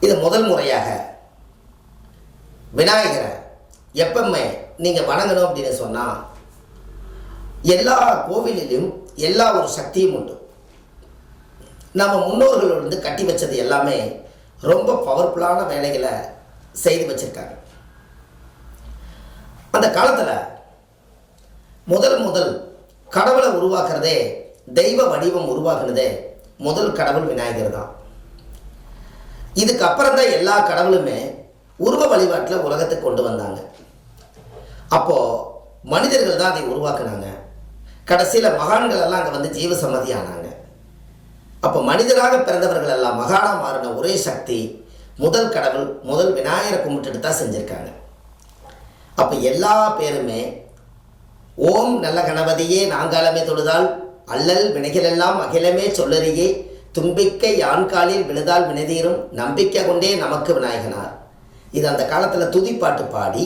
இது முதல் முறையாக விநாயகரை எப்பவுமே நீங்கள் வணங்கணும் அப்படின்னு சொன்னால் எல்லா கோவிலிலும் எல்லா ஒரு சக்தியும் உண்டு. நம்ம முன்னோர்கள் வந்து கட்டி வச்சது எல்லாமே ரொம்ப பவர்ஃபுல்லான வேலைகளை செய்து வச்சுருக்காங்க. அந்த காலத்தில் முதல் கடவுளை உருவாக்குறதே, தெய்வ வடிவம் உருவாக்குனதே முதல் கடவுள் விநாயகர் தான். இதுக்கப்புறம் தான் எல்லா கடவுளுமே உருவ வழிபாட்டில் உலகத்துக்கு கொண்டு வந்தாங்க. அப்போது மனிதர்கள் தான் அதை உருவாக்குனாங்க. கடைசியில் மகான்கள் எல்லாம் அங்கே வந்து ஜீவ சமாதி ஆனாங்க. அப்போ மனிதராக பிறந்தவர்கள் எல்லாம் மகானாக மாறின ஒரே சக்தி முதல் கடவுள், முதல் விநாயகரை கும்பிட்டுட்டு தான் செஞ்சுருக்காங்க. அப்போ எல்லா பேருமே ஓம் நல்ல கணபதியே நாங்காலமே தொழுதால் அல்லல் வினைகளெல்லாம் அகிலமே சொல்லறியே தும்பிக்கை யான்காலில் விழுதால் வினைதீரும் நம்பிக்கை கொண்டே நமக்கு விநாயகனார். இது அந்த காலத்தில் துதிப்பாட்டு பாடி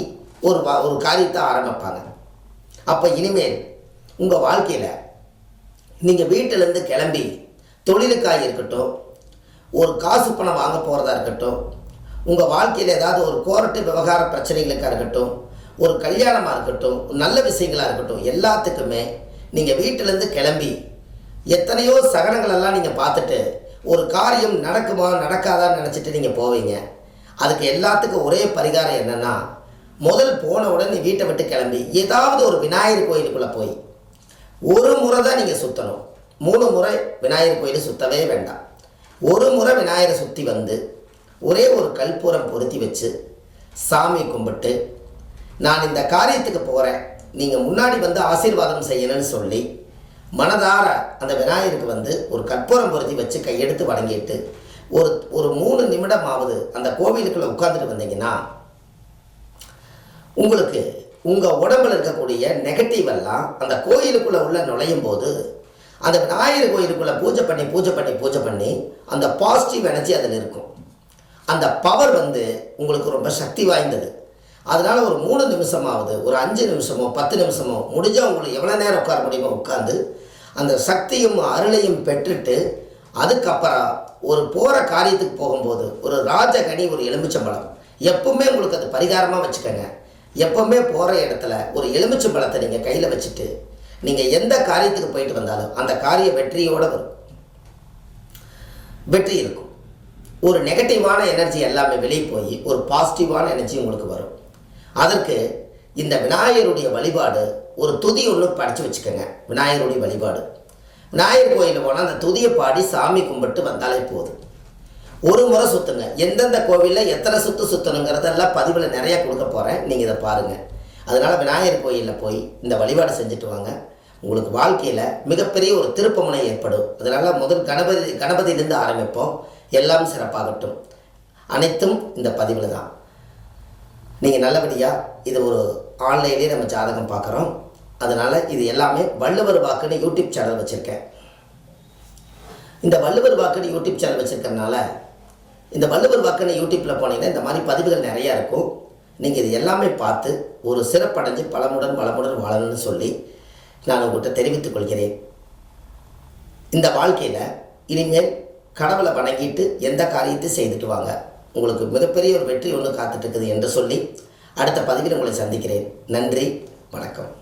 ஒரு காரியத்தை ஆரம்பிப்பாங்க. அப்போ இனிமேல் உங்கள் வாழ்க்கையில் நீங்கள் வீட்டிலேருந்து கிளம்பி தொழிலுக்காக இருக்கட்டும், ஒரு காசு பணம் வாங்க போகிறதா இருக்கட்டும், உங்கள் வாழ்க்கையில் ஏதாவது ஒரு கோர்ட்டு விவகார பிரச்சனைகளுக்காக இருக்கட்டும், ஒரு கல்யாணமாக இருக்கட்டும், நல்ல விஷயங்களாக இருக்கட்டும், எல்லாத்துக்குமே நீங்கள் வீட்டிலேருந்து கிளம்பி எத்தனையோ சகனங்களெல்லாம் நீங்கள் பார்த்துட்டு ஒரு காரியம் நடக்குமா நடக்காதான்னு நினச்சிட்டு நீங்கள் போவீங்க. அதுக்கு எல்லாத்துக்கும் ஒரே பரிகாரம் என்னென்னா, முதல் போன உடனே நீ வீட்டை விட்டு கிளம்பி ஏதாவது ஒரு விநாயகர் கோயிலுக்குள்ளே போய் ஒரு முறை தான் நீங்கள் சுற்றணும். 3 முறை விநாயகர் கோயிலை சுற்றவே வேண்டாம். ஒரு முறை விநாயகரை சுற்றி வந்து ஒரே ஒரு கற்பூரம் பொருத்தி வச்சு சாமி கும்பிட்டு, நான் இந்த காரியத்துக்கு போகிறேன், நீங்கள் முன்னாடி வந்து ஆசீர்வாதம் செய்யணும்னு சொல்லி மனதார அந்த விநாயகருக்கு வந்து ஒரு கற்பூரம் பொருத்தி வச்சு கையெடுத்து வணங்கிட்டு ஒரு 3 நிமிடமாவது அந்த கோவிலுக்குள்ளே உட்காந்துட்டு வந்தீங்கன்னா உங்களுக்கு உங்கள் உடம்பில் இருக்கக்கூடிய நெகட்டிவ் எல்லாம் அந்த கோயிலுக்குள்ளே உள்ள நுழையும் போது அந்த விநாயகர் கோயிலுக்குள்ளே பூஜை பண்ணி அந்த பாசிட்டிவ் எனர்ஜி அதில் இருக்கும். அந்த பவர் வந்து உங்களுக்கு ரொம்ப சக்தி வாய்ந்தது. அதனால் ஒரு 3 நிமிஷமாவது, ஒரு 5 நிமிஷமோ 10 நிமிஷமோ முடிஞ்சால் உங்களுக்கு எவ்வளோ நேரம் உட்கார முடியுமோ உட்காந்து அந்த சக்தியும் அருளையும் பெற்றுட்டு, அதுக்கப்புறம் ஒரு போகிற காரியத்துக்கு போகும்போது ஒரு ராஜகனி, ஒரு எலுமிச்சம்பழம் எப்பவுமே உங்களுக்கு அது பரிகாரமாக வச்சுக்கோங்க. எப்பவுமே போகிற இடத்துல ஒரு எலுமிச்சம்பழத்தை நீங்கள் கையில் வச்சுட்டு நீங்கள் எந்த காரியத்துக்கு போயிட்டு வந்தாலும் அந்த காரிய வெற்றியோடு வரும். வெற்றி இருக்கும். ஒரு நெகட்டிவான எனர்ஜி எல்லாமே வெளியே போய் ஒரு பாசிட்டிவான எனர்ஜி உங்களுக்கு வரும். அதற்கு இந்த விநாயகருடைய வழிபாடு, ஒரு துதி ஒன்று படித்து வச்சுக்கோங்க. விநாயகருடைய வழிபாடு, விநாயகர் கோயிலில் போனால் அந்த துதியை பாடி சாமி கும்பிட்டு வந்தாலே போதும். ஒரு முறை சுற்றுங்க. எந்தெந்த கோவிலில் எத்தனை சுற்றணுங்கிறதெல்லாம் பதிவில் நிறையா கொடுக்க போகிறேன், நீங்கள் இதை பாருங்கள். அதனால் விநாயகர் கோயிலில் போய் இந்த வழிபாடு செஞ்சுட்டு வாங்க. உங்களுக்கு வாழ்க்கையில் மிகப்பெரிய ஒரு திருப்பமுனை ஏற்படும். அதனால் முதல் கணபதியிலேருந்து ஆரம்பிப்போம். எல்லாம் சிறப்பாகட்டும். அனைத்தும் இந்த பதிவில் தான். நீங்கள் நல்லபடியாக இது ஒரு ஆன்லைன்லேயே நம்ம ஜாதகம் பார்க்குறோம். அதனால் இது எல்லாமே வள்ளுவர் வாக்குன்னு யூடியூப் சேனல் வச்சுருக்கேன். இந்த வள்ளுவர் வாக்குன்னு யூடியூப் சேனல் வச்சுருக்கறனால இந்த வள்ளுவர் வாக்குன்னு யூடியூப்பில் போனீங்கன்னா இந்த மாதிரி பதிவுகள் நிறையா இருக்கும். நீங்கள் இது எல்லாமே பார்த்து ஒரு சிறப்படைஞ்சு பலமுடன் வளமுடன் வாழணும்னு சொல்லி நான் உங்கள்கிட்ட தெரிவித்துக் கொள்கிறேன். இந்த வாழ்க்கையில் இனிமேல் கடவுளை வணங்கிட்டு எந்த காரியத்தையும் செய்துட்டு வாங்க. உங்களுக்கு மிகப்பெரிய ஒரு வெற்றி ஒன்று காத்துட்டு இருக்குது என்று சொல்லி அடுத்த பதிவில் உங்களை சந்திக்கிறேன். நன்றி, வணக்கம்.